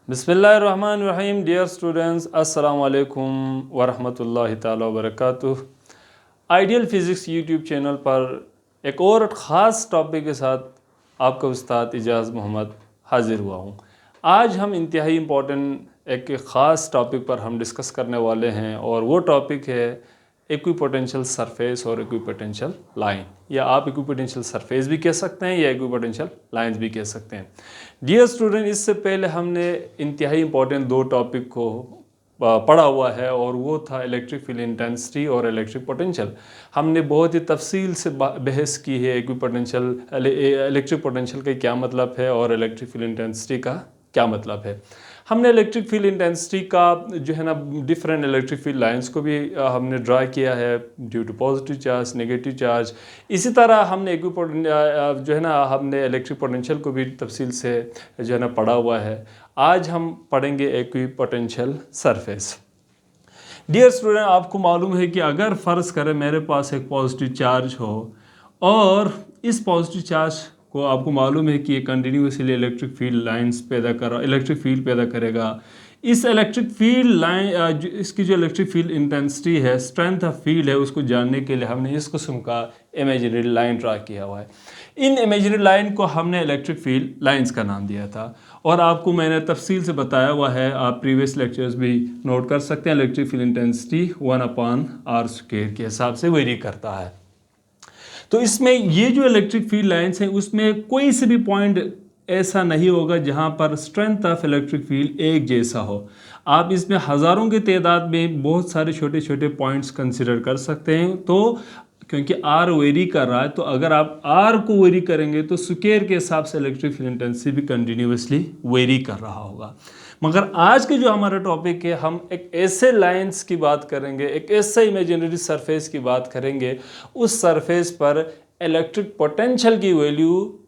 बिस्मिल्लाहिर्रहमानिर्रहीम। Dear students, अस्सलाम वालेकुम वरहमतुल्लाहि ताला वबरकातुह। आइडियल फ़िज़िक्स यूट्यूब चैनल पर एक और ख़ास टॉपिक के साथ आपका उस्ताद इजाज़ मोहम्मद हाज़िर हुआ हूँ। आज हम इंतहाई इम्पोर्टेंट एक ख़ास टॉपिक पर हम डिस्कस करने वाले हैं और वो टॉपिक है इक्विपोटेंशियल सरफेस और इक्विपोटेंशियल लाइन, या आप इक्विपोटेंशियल सरफेस भी कह सकते हैं या इक्विपोटेंशियल लाइंस भी कह सकते हैं। डियर स्टूडेंट, इससे पहले हमने इंतहाई इम्पोर्टेंट दो टॉपिक को पढ़ा हुआ है और वो था इलेक्ट्रिक फील्ड इंटेंसिटी और इलेक्ट्रिक पोटेंशियल। हमने बहुत ही तफसील से बहस की है इलेक्ट्रिक पोटेंशियल का क्या मतलब है और इलेक्ट्रिक फील्ड इंटेंसिटी का क्या मतलब है। हमने इलेक्ट्रिक फील्ड इंटेंसिटी का जो है ना डिफरेंट इलेक्ट्रिक फील्ड लाइंस को भी हमने ड्रा किया है due to positive charge, negative charge. इसी तरह हमने जो है ना हमने इलेक्ट्रिक पोटेंशियल को भी तफसील से जो है ना पढ़ा हुआ है। आज हम पढ़ेंगे इक्विपोटेंशियल सरफेस। डियर स्टूडेंट, आपको मालूम है कि अगर फ़र्ज़ करें मेरे पास एक पॉजिटिव चार्ज हो और इस पॉजिटिव चार्ज को आपको मालूम है कि ये कंटिन्यूसली इलेक्ट्रिक फील्ड पैदा करेगा। इस इलेक्ट्रिक फील्ड लाइन इसकी जो इलेक्ट्रिक फील्ड इंटेंसिटी है, स्ट्रेंथ ऑफ फील्ड है, उसको जानने के लिए हमने इस किस्म का इमेजिनरी लाइन ड्रा किया हुआ है। इन इमेजिनरी लाइन को हमने इलेक्ट्रिक फील्ड लाइंस का नाम दिया था और आपको मैंने तफसील से बताया हुआ है, आप प्रीवियस लेक्चर्स भी नोट कर सकते हैं। इलेक्ट्रिक फील्ड इंटेंसिटी 1/r² के हिसाब से वेरी करता है। तो इसमें ये जो इलेक्ट्रिक फील्ड लाइंस हैं उसमें कोई से भी पॉइंट ऐसा नहीं होगा जहां पर स्ट्रेंथ ऑफ इलेक्ट्रिक फील्ड एक जैसा हो। आप इसमें हज़ारों की तादाद में बहुत सारे छोटे छोटे पॉइंट्स कंसिडर कर सकते हैं। तो क्योंकि आर वेरी कर रहा है, तो अगर आप आर को वेरी करेंगे तो स्क्वायर के हिसाब से इलेक्ट्रिक फील्ड इंटेंसिटी भी कंटिन्यूसली वेरी कर रहा होगा। मगर आज के जो हमारा टॉपिक है, हम एक ऐसे लाइंस की बात करेंगे, एक ऐसे इमेजिनरी सरफेस की बात करेंगे, उस सरफेस पर इलेक्ट्रिक पोटेंशियल की वैल्यू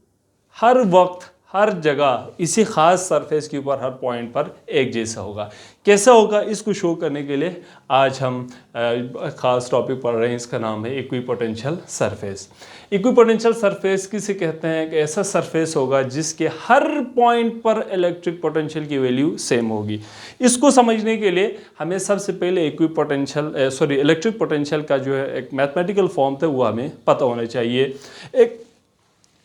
हर वक्त हर जगह इसी ख़ास सरफेस के ऊपर हर पॉइंट पर एक जैसा होगा। कैसे होगा, इसको शो करने के लिए आज हम ख़ास टॉपिक पढ़ रहे हैं। इसका नाम है इक्विपोटेंशियल सरफेस। इक्विपोटेंशियल सरफेस किसे कहते हैं? कि ऐसा सरफेस होगा जिसके हर पॉइंट पर इलेक्ट्रिक पोटेंशियल की वैल्यू सेम होगी। इसको समझने के लिए हमें सबसे पहले इलेक्ट्रिक पोटेंशियल का जो है एक मैथमेटिकल फॉर्म था वो हमें पता होना चाहिए।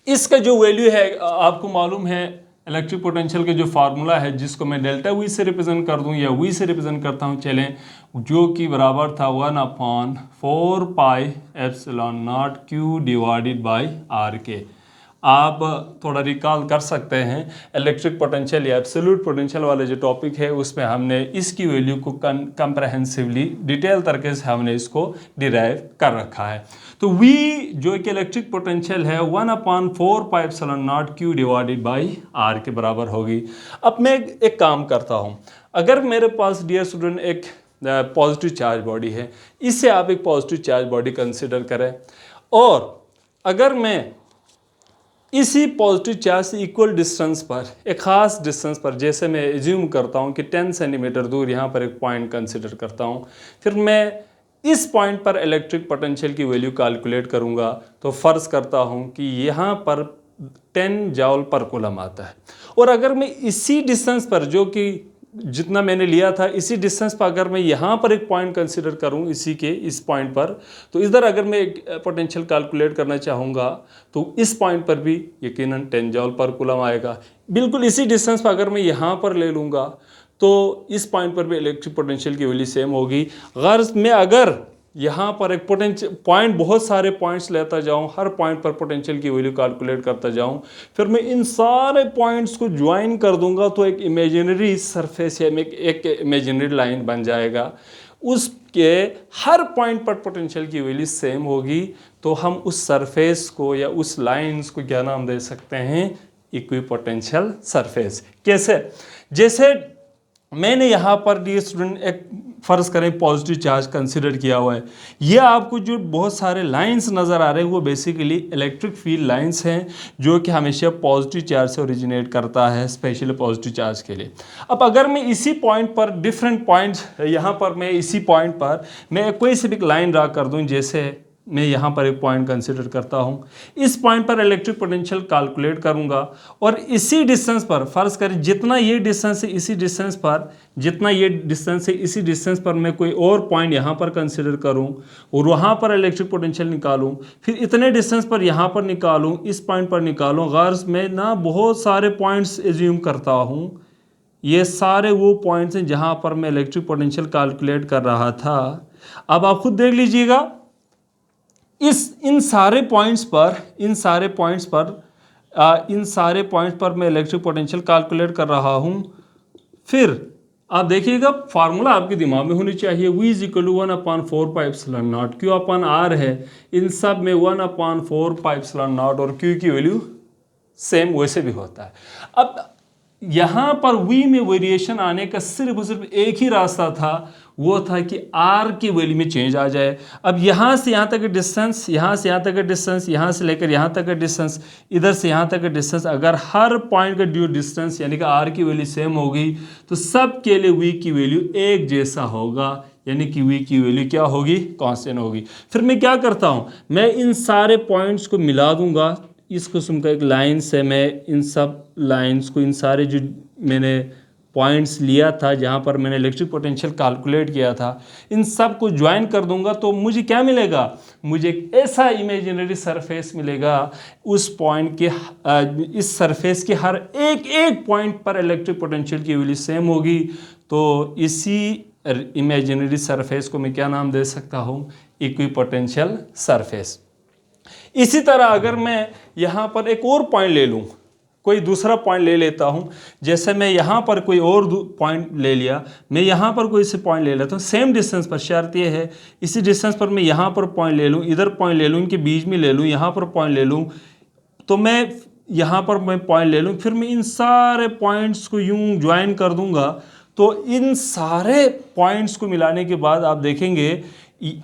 इसका जो वैल्यू है, आपको मालूम है इलेक्ट्रिक पोटेंशियल के जो फार्मूला है, जिसको मैं डेल्टा वी से रिप्रेजेंट कर दूं या वी से रिप्रेजेंट करता हूं, चलें, जो कि बराबर था 1/4πε0Q डिवाइडेड बाई आर के। आप थोड़ा रिकॉल कर सकते हैं इलेक्ट्रिक पोटेंशियल या एब्सोल्यूट पोटेंशियल वाले जो टॉपिक है उसमें हमने इसकी वैल्यू को कंप्रहेंसिवली डिटेल तरीके से हमने इसको डिराइव कर रखा है। तो V जो कि इलेक्ट्रिक पोटेंशियल है 1/4πε0Q डिवाइडेड बाई आर के बराबर होगी। अब मैं एक काम करता हूँ, अगर मेरे पास डियर स्टूडेंट एक पॉजिटिव चार्ज बॉडी है, इससे आप एक पॉजिटिव चार्ज बॉडी कंसिडर करें और अगर मैं इसी पॉजिटिव चार्ज से इक्वल डिस्टेंस पर, एक ख़ास डिस्टेंस पर, जैसे मैं एज्यूम करता हूँ कि 10 सेंटीमीटर दूर यहाँ पर एक पॉइंट कंसिडर करता हूँ, फिर मैं इस पॉइंट पर इलेक्ट्रिक पोटेंशियल की वैल्यू कैलकुलेट करूँगा, तो फ़र्ज़ करता हूँ कि यहाँ पर 10 जॉल पर कूलम आता है। और अगर मैं इसी डिस्टेंस पर, जो कि जितना मैंने लिया था, इसी डिस्टेंस पर अगर मैं यहाँ पर एक पॉइंट कंसिडर करूँ, इस पॉइंट पर, तो इधर अगर मैं एक पोटेंशियल कैलकुलेट करना चाहूँगा तो इस पॉइंट पर भी यकीनन 10 जॉल पर कूलम आएगा। बिल्कुल इसी डिस्टेंस पर अगर मैं यहाँ पर ले लूँगा तो इस पॉइंट पर भी इलेक्ट्रिक पोटेंशियल की वैल्यू सेम होगी। गर्ज मैं अगर यहाँ पर एक पॉइंट बहुत सारे पॉइंट्स लेता जाऊँ, हर पॉइंट पर पोटेंशियल की वैल्यू कैलकुलेट करता जाऊँ, फिर मैं इन सारे पॉइंट्स को ज्वाइन कर दूंगा तो एक इमेजिनरी सरफेस या एक इमेजिनरी लाइन बन जाएगा। उसके हर पॉइंट पर पोटेंशियल की वैल्यू सेम होगी, तो हम उस सरफेस को या उस लाइन्स को क्या नाम दे सकते हैं? Equipotential surface. कैसे? जैसे मैंने यहाँ पर डियर स्टूडेंट एक फ़र्ज़ करें पॉजिटिव चार्ज कंसिडर किया हुआ है। ये आपको जो बहुत सारे लाइंस नज़र आ रहे हैं वो बेसिकली इलेक्ट्रिक फील्ड लाइंस हैं, जो कि हमेशा पॉजिटिव चार्ज से ओरिजिनेट करता है, स्पेशली पॉजिटिव चार्ज के लिए। अब अगर मैं इसी पॉइंट पर डिफरेंट पॉइंट्स, यहाँ पर मैं इसी पॉइंट पर मैं कोई सी भी लाइन ड्रा कर दूँ, जैसे मैं यहाँ पर एक पॉइंट कंसिडर करता हूँ, इस पॉइंट पर इलेक्ट्रिक पोटेंशियल कैलकुलेट करूँगा और इसी डिस्टेंस पर, फर्ज करें जितना ये डिस्टेंस है इसी डिस्टेंस पर, जितना ये डिस्टेंस है इसी डिस्टेंस पर मैं कोई और पॉइंट यहाँ पर कंसिडर करूँ और वहाँ पर इलेक्ट्रिक पोटेंशियल निकालूँ, फिर इतने डिस्टेंस पर यहाँ पर निकालूँ, इस पॉइंट पर निकालूँ। गर्ज मैं ना बहुत सारे पॉइंट्स एज्यूम करता हूँ, ये सारे वो पॉइंट्स हैं जहाँ पर मैं इलेक्ट्रिक पोटेंशियल कैलकुलेट कर रहा था। अब आप खुद देख लीजिएगा, इन सारे पॉइंट्स पर मैं इलेक्ट्रिक पोटेंशियल कैलकुलेट कर रहा हूँ। फिर आप देखिएगा फार्मूला आपके दिमाग में होनी चाहिए, V is equal to 1/4 pi epsilon naught, Q upon R है, इन सब में 1/4 पाई एप्सिलॉन नॉट और Q की वैल्यू सेम वैसे भी होता है। अब यहाँ पर V में वेरिएशन आने का सिर्फ और सिर्फ एक ही रास्ता था, वो था कि R की वैल्यू में चेंज आ जाए। अब यहाँ से यहाँ तक का डिस्टेंस, यहाँ से यहाँ तक का डिस्टेंस, यहाँ से लेकर यहाँ तक का डिस्टेंस, इधर से यहाँ तक का डिस्टेंस, अगर हर पॉइंट का ड्यू डिस्टेंस यानी कि R की वैल्यू सेम होगी तो सब के लिए V की वैल्यू एक जैसा होगा, यानी कि V की वैल्यू क्या होगी, कांस्टेंट होगी। फिर मैं क्या करता हूँ, मैं इन सारे पॉइंट्स को मिला दूंगा। इस किस्म का एक लाइन से मैं इन सब लाइंस को, इन सारे जो मैंने पॉइंट्स लिया था जहाँ पर मैंने इलेक्ट्रिक पोटेंशियल कैलकुलेट किया था, इन सब को ज्वाइन कर दूंगा तो मुझे क्या मिलेगा, मुझे एक ऐसा इमेजिनरी सरफेस मिलेगा उस पॉइंट के, इस सरफेस के हर एक पॉइंट पर इलेक्ट्रिक पोटेंशियल की वैल्यू सेम होगी। तो इसी इमेजिनरी सरफेस को मैं क्या नाम दे सकता हूँ, इक्विपोटेंशियल सरफेस। इसी तरह अगर मैं यहाँ पर एक और पॉइंट ले लूँ, कोई दूसरा पॉइंट ले लेता हूँ, जैसे मैं यहाँ पर कोई और पॉइंट ले लिया, मैं यहाँ पर कोई से पॉइंट ले लेता हूँ सेम डिस्टेंस पर, शर्त ये है इसी डिस्टेंस पर मैं यहाँ पर पॉइंट ले लूँ, इधर पॉइंट ले लूँ, इनके बीच में ले लूँ, यहाँ पर पॉइंट ले लूँ, तो मैं यहाँ पर मैं पॉइंट ले लूँ, फिर मैं इन सारे पॉइंट्स को यूँ ज्वाइन कर दूँगा। तो इन सारे पॉइंट्स को मिलाने के बाद आप देखेंगे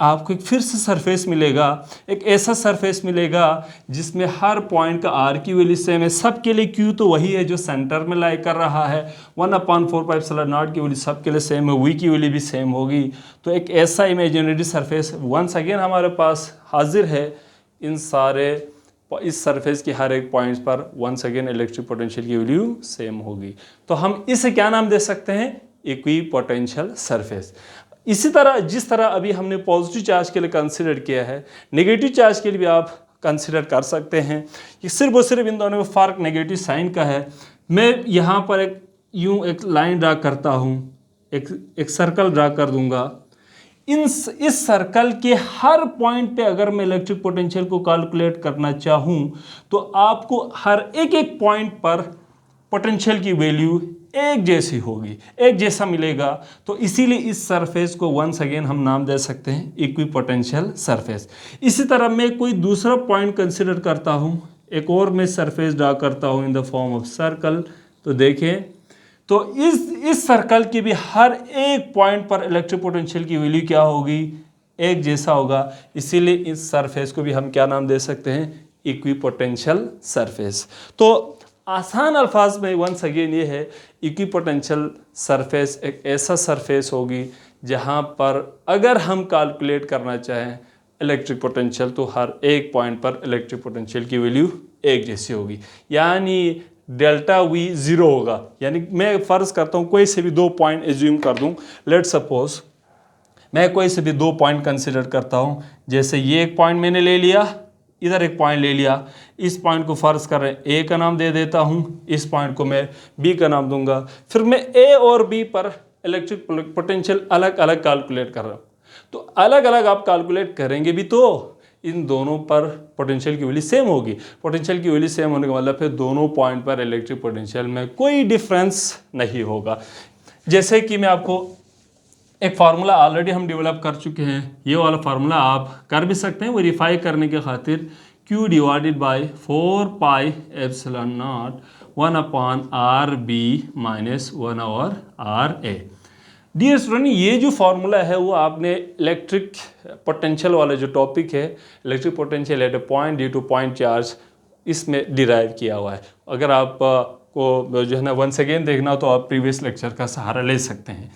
आपको एक फिर से सरफेस मिलेगा, एक ऐसा सरफेस मिलेगा जिसमें हर पॉइंट का R की वैल्यू सेम है, सब के लिए Q तो वही है जो सेंटर में लाई कर रहा है, 1/4 पाई एप्सिलॉन नॉट की वैल्यू सब के लिए सेम है, V की वैल्यू भी सेम होगी। तो एक ऐसा इमेजिनरी सरफेस वंस अगेन हमारे पास हाजिर है। इन सारे इस सरफेस के हर एक पॉइंट्स पर वंस अगेन इलेक्ट्रिक पोटेंशियल की वैल्यू सेम होगी। तो हम इसे क्या नाम दे सकते हैं, इक्विपोटेंशियल सरफेस। इसी तरह जिस तरह अभी हमने पॉजिटिव चार्ज के लिए कंसिडर किया है, नेगेटिव चार्ज के लिए भी आप कंसिडर कर सकते हैं। ये सिर्फ और सिर्फ इन दोनों में फ़र्क नेगेटिव साइन का है। मैं यहाँ पर एक लाइन ड्रा करता हूँ, एक सर्कल ड्रा कर दूंगा। इस सर्कल के हर पॉइंट पे अगर मैं इलेक्ट्रिक पोटेंशियल को कैलकुलेट करना चाहूँ तो आपको हर एक पॉइंट पर पोटेंशियल की वैल्यू एक जैसी होगी, एक जैसा मिलेगा। तो इसीलिए इस सरफेस को वंस अगेन हम नाम दे सकते हैं इक्विपोटेंशियल सरफेस। इसी तरह मैं कोई दूसरा पॉइंट कंसिडर करता हूँ, एक और मैं सरफेस ड्रा करता हूँ in the form of circle. तो देखें, तो इस सर्कल के भी हर एक पॉइंट पर इलेक्ट्रिक पोटेंशियल की वैल्यू क्या होगी, एक जैसा होगा। इसीलिए इस सरफेस को भी हम क्या नाम दे सकते हैं, इक्विपोटेंशियल सरफेस। तो आसान अल्फाज में वंस अगेन ये है, इक्विपोटेंशियल सरफेस एक ऐसा सरफेस होगी जहाँ पर अगर हम कैलकुलेट करना चाहें इलेक्ट्रिक पोटेंशियल तो हर एक पॉइंट पर इलेक्ट्रिक पोटेंशियल की वैल्यू एक जैसी होगी, यानी डेल्टा V 0 होगा। यानी मैं फ़र्ज़ करता हूँ कोई से भी दो पॉइंट एज्यूम कर दूँ, लेट सपोज मैं कोई से भी दो पॉइंट कंसिडर करता हूँ, जैसे ये एक पॉइंट मैंने ले लिया, इधर एक पॉइंट ले लिया, इस पॉइंट को फ़र्ज़ कर रहे हैं A का नाम दे देता हूँ, इस पॉइंट को मैं B का नाम दूंगा। फिर मैं A और B पर इलेक्ट्रिक पोटेंशियल अलग अलग कैलकुलेट कर रहा हूँ। तो अलग अलग आप कैलकुलेट करेंगे भी तो इन दोनों पर पोटेंशियल की वैल्यू सेम होगी। पोटेंशियल की वैल्यू सेम होने का मतलब फिर दोनों पॉइंट पर इलेक्ट्रिक पोटेंशियल में कोई डिफरेंस नहीं होगा। जैसे कि मैं आपको एक फार्मूला ऑलरेडी हम डेवलप कर चुके हैं, ये वाला फार्मूला आप कर भी सकते हैं वेरीफाई करने के खातिर, Q divided by 4 pi epsilon naught 1/RB minus 1/RA। Dear student, ये जो फार्मूला है वो आपने इलेक्ट्रिक पोटेंशियल वाला जो टॉपिक है, electric potential at a point due two point charge, इसमें डिराइव किया हुआ है। अगर आप को जो है ना वंस अगेन देखना हो तो आप प्रीवियस लेक्चर का सहारा ले सकते हैं।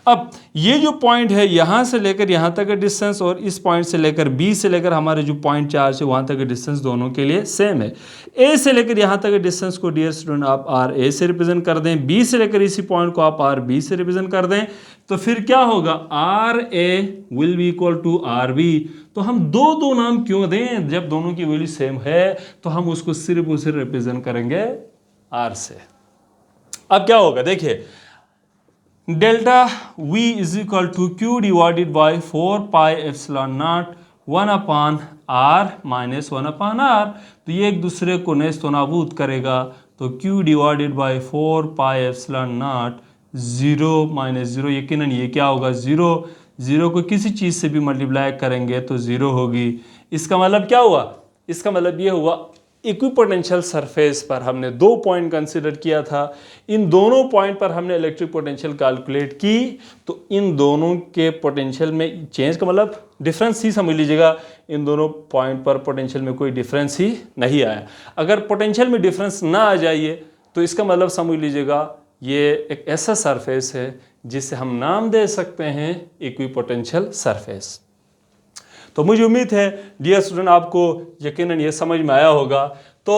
अब ये जो पॉइंट है यहाँ से लेकर यहाँ तक का डिस्टेंस और इस पॉइंट से लेकर बी से लेकर हमारे जो पॉइंट चार्ज है वहाँ तक का डिस्टेंस दोनों के लिए सेम है। ए से लेकर यहाँ तक के डिस्टेंस को डियर स्टूडेंट आप आर ए से रिप्रेजेंट कर दें, बी से लेकर इसी पॉइंट को आप आर बी से रिप्रेजेंट कर दें, तो फिर क्या होगा, R A will be equal to R B. तो हम दो नाम क्यों दें, जब दोनों की वैल्यू सेम है तो हम उसको सिर्फ और सिर्फ रिप्रेजेंट करेंगे आर से। अब क्या होगा देखिए, delta V is equal to Q divided by 4 pi epsilon naught 1 upon R minus 1 upon R. तो ये एक दूसरे को नेस्त नाबूद करेगा, तो Q divided by 4 pi epsilon not 0 minus 0, यकीनन ये क्या होगा 0। 0 को किसी चीज़ से भी मल्टीप्लाई करेंगे तो 0 होगी। इसका मतलब क्या हुआ, इसका मतलब ये हुआ इक्विपोटेंशियल सरफेस पर हमने 2 पॉइंट कंसीडर किया था, इन दोनों पॉइंट पर हमने इलेक्ट्रिक पोटेंशियल कैलकुलेट की, तो इन दोनों के पोटेंशियल में चेंज का मतलब डिफरेंस ही समझ लीजिएगा, इन दोनों पॉइंट पर पोटेंशियल में कोई डिफरेंस ही नहीं आया। अगर पोटेंशियल में डिफरेंस ना आ जाइए तो इसका मतलब समझ लीजिएगा ये एक ऐसा सरफेस है जिसे हम नाम दे सकते हैं इक्विपोटेंशियल सरफेस। तो मुझे उम्मीद है डियर स्टूडेंट आपको यकीनन ये समझ में आया होगा। तो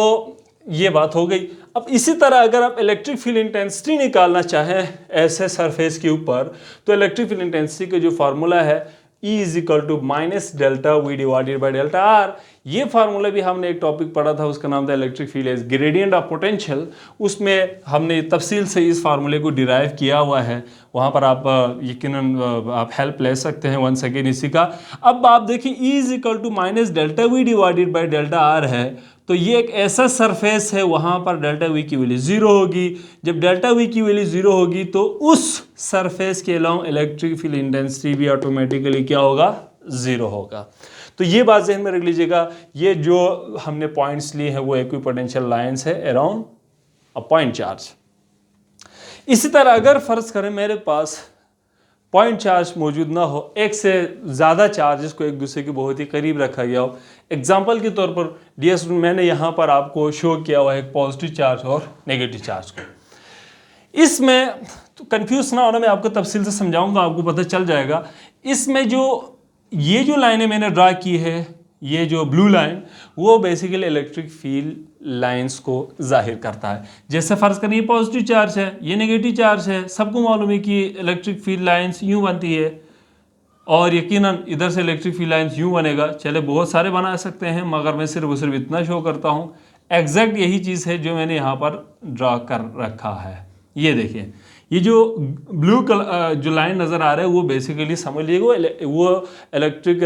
ये बात हो गई। अब इसी तरह अगर आप इलेक्ट्रिक फील्ड इंटेंसिटी निकालना चाहें ऐसे सरफेस के ऊपर, तो इलेक्ट्रिक फील्ड इंटेंसिटी का जो फार्मूला है E is equal to minus delta V divided by delta R. ये फार्मूला भी हमने एक टॉपिक पढ़ा था, उसका नाम था electric field as gradient of potential. उसमें हमने तफसील से इस फार्मूले को डिराइव किया हुआ है, वहाँ पर आप यकीनन आप हेल्प ले सकते हैं वंस अगेन इसी का। अब आप देखिए E is equal to minus delta V divided by delta R है, तो ये एक ऐसा सरफेस है वहाँ पर डेल्टा वी की वैल्यू 0 होगी। जब डेल्टा वी की वैल्यू 0 होगी तो उस सरफेस के अलावा इलेक्ट्रिक फील्ड इंटेंसिटी भी ऑटोमेटिकली क्या होगा, 0 होगा। तो ये बात ज़हन में रख लीजिएगा। ये जो हमने पॉइंट्स लिए हैं वो इक्विपोटेंशियल लाइंस है अराउंड अ पॉइंट चार्ज। इसी तरह अगर फर्ज करें मेरे पास पॉइंट चार्ज मौजूद ना हो, एक से ज़्यादा चार्जेस को एक दूसरे के बहुत ही करीब रखा गया हो, एग्जाम्पल के तौर पर डियर स्टूडेंट मैंने यहाँ पर आपको शो किया हुआ है एक पॉजिटिव चार्ज और नेगेटिव चार्ज को। इसमें तो कंफ्यूज ना होना, मैं आपको तफसील से समझाऊंगा, आपको पता चल जाएगा। इसमें जो ये जो लाइनें मैंने ड्रा की है, ये जो ब्लू लाइन, वो बेसिकली इलेक्ट्रिक फील्ड लाइंस को जाहिर करता है। जैसे फर्ज करें ये पॉजिटिव चार्ज है, ये नेगेटिव चार्ज है, सबको मालूम है कि इलेक्ट्रिक फील्ड लाइंस यूं बनती है और यकीनन इधर से इलेक्ट्रिक फील्ड लाइंस यूं बनेगा। चले बहुत सारे बना सकते हैं मगर मैं सिर्फ इतना शो करता हूँ। एग्जैक्ट यही चीज़ है जो मैंने यहाँ पर ड्रा कर रखा है। ये देखिए, ये जो ब्लू जो लाइन नज़र आ रहा है वो बेसिकली समझ लीजिए वो इलेक्ट्रिक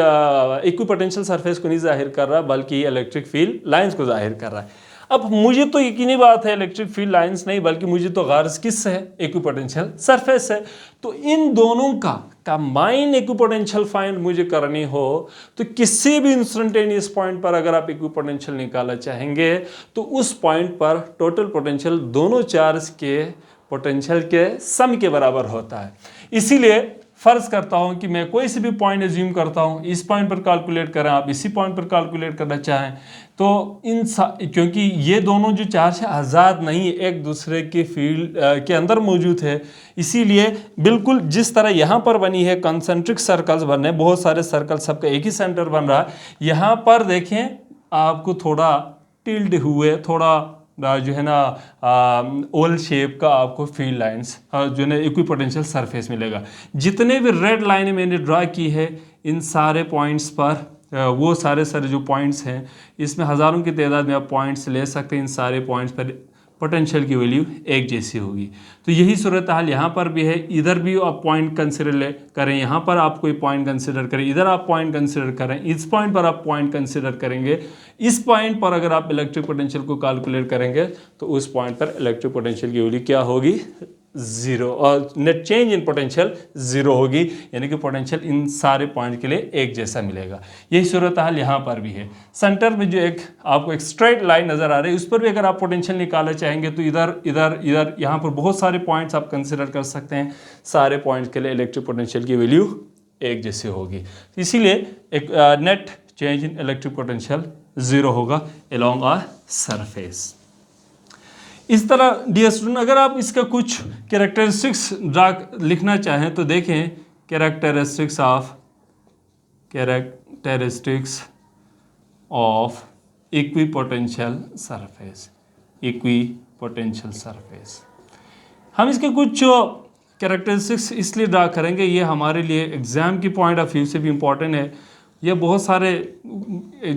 इक्विपोटेंशियल सरफेस को नहीं जाहिर कर रहा, बल्कि इलेक्ट्रिक फील्ड लाइंस को जाहिर कर रहा है। अब मुझे तो यकीनी बात है इलेक्ट्रिक फील्ड लाइंस नहीं, बल्कि मुझे तो गार्ज किस है, इक्विपोटेंशियल सरफेस है। तो इन दोनों का कंबाइन इक्विपोटेंशियल फाइंड मुझे करनी हो तो किसी भी इंस्टेंटेनियस पॉइंट पर अगर आप इक्विपोटेंशियल निकालना चाहेंगे तो उस पॉइंट पर टोटल पोटेंशियल दोनों चार्ज के पोटेंशियल के सम के बराबर होता है। इसीलिए फर्ज करता हूं कि मैं कोई से भी पॉइंट एज्यूम करता हूं, इस पॉइंट पर कैलकुलेट करें, आप इसी पॉइंट पर कैलकुलेट करना चाहें, तो क्योंकि ये दोनों जो चार्ज है आज़ाद नहीं, एक दूसरे के फील्ड के अंदर मौजूद है, इसीलिए बिल्कुल जिस तरह यहाँ पर बनी है कंसेंट्रिक सर्कल्स बन रहे हैं, बहुत सारे सर्कल सबका एक ही सेंटर बन रहा है। यहाँ पर देखें आपको थोड़ा टिल्ड हुए, थोड़ा जो है ना ओवल शेप का आपको फील्ड लाइंस जो है ना इक्विपोटेंशियल सरफेस मिलेगा। जितने भी रेड लाइनें मैंने ड्रा की है इन सारे पॉइंट्स पर वो सारे जो पॉइंट्स हैं, इसमें हज़ारों की तादाद में आप पॉइंट्स ले सकते हैं। इन सारे पॉइंट्स पर पोटेंशियल की वैल्यू एक जैसी होगी। तो यही सूरत हाल यहाँ पर भी है। इधर भी आप पॉइंट कंसिडर करें, यहाँ पर आप कोई पॉइंट कंसिडर करें, इधर आप पॉइंट कंसिडर करें, इस पॉइंट पर आप पॉइंट कंसिडर करेंगे। इस पॉइंट पर अगर आप इलेक्ट्रिक पोटेंशियल को कैलकुलेट करेंगे तो उस पॉइंट पर इलेक्ट्रिक पोटेंशियल की वैल्यू क्या होगी, 0, और नेट चेंज इन पोटेंशियल 0 होगी, यानी कि पोटेंशियल इन सारे पॉइंट के लिए एक जैसा मिलेगा। यही सूरत हाल यहाँ पर भी है। सेंटर में जो आपको एक स्ट्रेट लाइन नज़र आ रही है, उस पर भी अगर आप पोटेंशियल निकालना चाहेंगे तो इधर इधर इधर यहाँ पर बहुत सारे पॉइंट्स आप कंसिडर कर सकते हैं। सारे पॉइंट्स के लिए इलेक्ट्रिक पोटेंशियल की वैल्यू एक जैसी होगी, इसीलिए एक net change in electric potential 0 होगा अलोंग अ सरफेस। इस तरह डियर स्टूडेंट अगर आप इसका कुछ कैरेक्टरिस्टिक्स लिखना चाहें तो देखें कैरेक्टरिस्टिक्स ऑफ इक्विपोटेंशियल सरफेस। हम इसके कुछ कैरेक्टरिस्टिक्स इसलिए ड्रा करेंगे, ये हमारे लिए एग्ज़ाम की पॉइंट ऑफ व्यू से भी इम्पॉर्टेंट है। ये बहुत सारे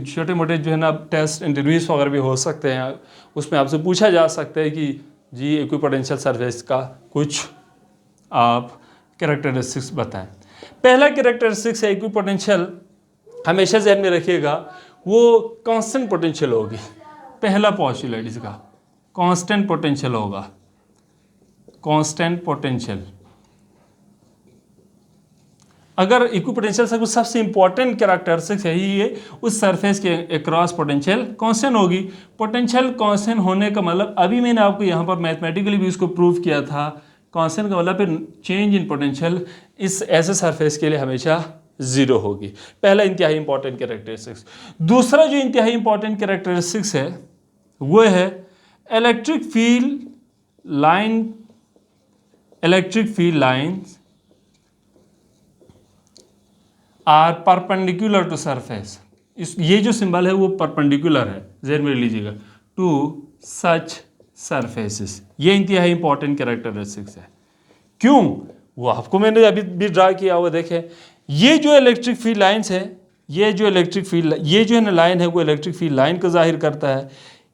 छोटे मोटे जो है ना टेस्ट इंटरव्यूज़ वगैरह भी हो सकते हैं, उसमें आपसे पूछा जा सकता है कि जी इक्विपोटेंशियल सरफेस का कुछ आप कैरेक्टरिस्टिक्स बताएं। पहला कैरेक्टरिस्टिक्स है इक्विपोटेंशियल, हमेशा ध्यान में रखिएगा, वो कांस्टेंट पोटेंशियल होगी। पहला पॉस्टुलेट इसका कांस्टेंट पोटेंशियल होगा, कांस्टेंट पोटेंशियल। अगर इक्विपोटेंशियल से सबसे इंपॉर्टेंट कैरेक्टरिस्टिक्स है ये, उस सरफेस के अक्रॉस पोटेंशियल कांस्टेंट होगी। पोटेंशियल कांस्टेंट होने का मतलब अभी मैंने आपको यहाँ पर मैथमेटिकली भी उसको प्रूव किया था, कांस्टेंट का मतलब फिर चेंज इन पोटेंशियल इस ऐसे सरफेस के लिए हमेशा जीरो होगी। पहला इंतहाई इंपॉर्टेंट कैरेक्टरिस्टिक्स। दूसरा जो इंतहाई इंपॉर्टेंट कैरेक्टरिस्टिक्स है वो है electric field lines are perpendicular to surface. ये जो सिंबल है वो परपेंडिकुलर है, ज़हन में लीजिएगा, टू सच सरफेसेस। ये इंतहाई इंपॉर्टेंट कैरेक्टरिस्टिक्स है। क्यों? वो आपको मैंने अभी भी ड्रा किया हुआ, देखें ये जो इलेक्ट्रिक फील्ड लाइन्स है, ये जो है ना लाइन है, वो इलेक्ट्रिक फील्ड लाइन को जाहिर करता है।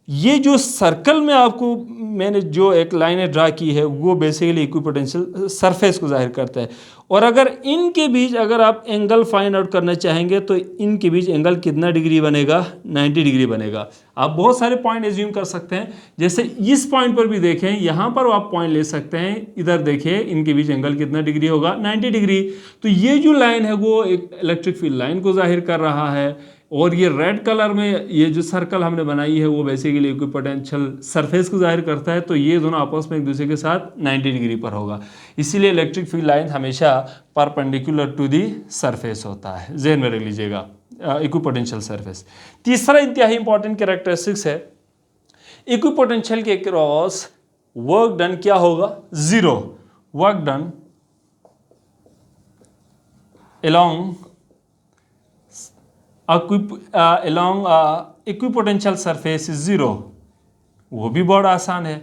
ये जो सर्कल में आपको मैंने जो एक लाइन ड्रा की है वो बेसिकली इक्विपोटेंशियल सरफेस को जाहिर करता है। और अगर इनके बीच अगर आप एंगल फाइंड आउट करना चाहेंगे तो इनके बीच एंगल कितना डिग्री बनेगा? 90 डिग्री बनेगा। आप बहुत सारे पॉइंट एज्यूम कर सकते हैं, जैसे इस पॉइंट पर भी देखें, यहाँ पर आप पॉइंट ले सकते हैं, इधर देखिए इनके बीच एंगल कितना डिग्री होगा? 90 डिग्री। तो ये जो लाइन है वो एक इलेक्ट्रिक फील्ड लाइन को जाहिर कर रहा है, और ये रेड कलर में ये जो सर्कल हमने बनाई है वो बेसिकली इक्विपोटेंशियल सरफेस को जाहिर करता है। तो ये दोनों आपस में एक दूसरे के साथ 90 डिग्री पर होगा, इसीलिए इलेक्ट्रिक फील्ड लाइन हमेशा परपेंडिकुलर टू दी सरफेस होता है, ज़हन में रख लीजिएगा, इक्विपोटेंशियल सरफेस। तीसरा इंतहाई इंपॉर्टेंट कैरेक्टरिस्टिक्स है इक्विपोटेंशियल के क्रॉस वर्क डन क्या होगा? Zero. Work done along equipotential surface is zero. वो भी बहुत आसान है,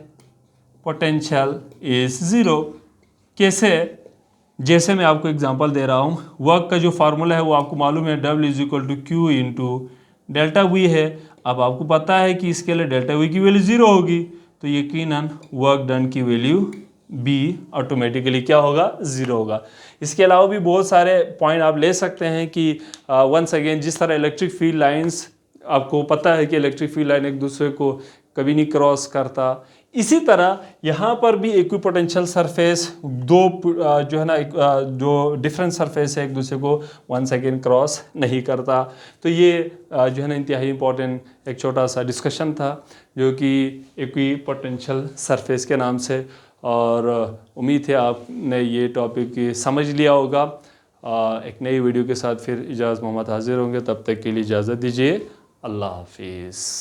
पोटेंशियल इज जीरो। कैसे? जैसे मैं आपको एग्जांपल दे रहा हूँ, वर्क का जो फार्मूला है वो आपको मालूम है, W is equal to Q into delta V है। अब आपको पता है कि इसके लिए डेल्टा वी की वैल्यू जीरो होगी, तो यकीनन वर्क डन की वैल्यू बी ऑटोमेटिकली क्या होगा? जीरो होगा। इसके अलावा भी बहुत सारे पॉइंट आप ले सकते हैं कि वंस अगेन जिस तरह इलेक्ट्रिक फील्ड लाइंस, आपको पता है कि इलेक्ट्रिक फील्ड लाइन एक दूसरे को कभी नहीं क्रॉस करता, इसी तरह यहाँ पर भी इक्विपोटेंशियल सरफेस दो जो है ना जो डिफरेंट सरफेस है एक दूसरे को वंस अगेन क्रॉस नहीं करता। तो ये जो है ना इंतहाई इंपॉर्टेंट एक छोटा सा डिस्कशन था जो कि इक्विपोटेंशियल सरफेस के नाम से, और उम्मीद है आपने ये टॉपिक समझ लिया होगा। एक नई वीडियो के साथ फिर इजाज़ मोहम्मद हाजिर होंगे, तब तक के लिए इजाज़त दीजिए। अल्लाह हाफिज़।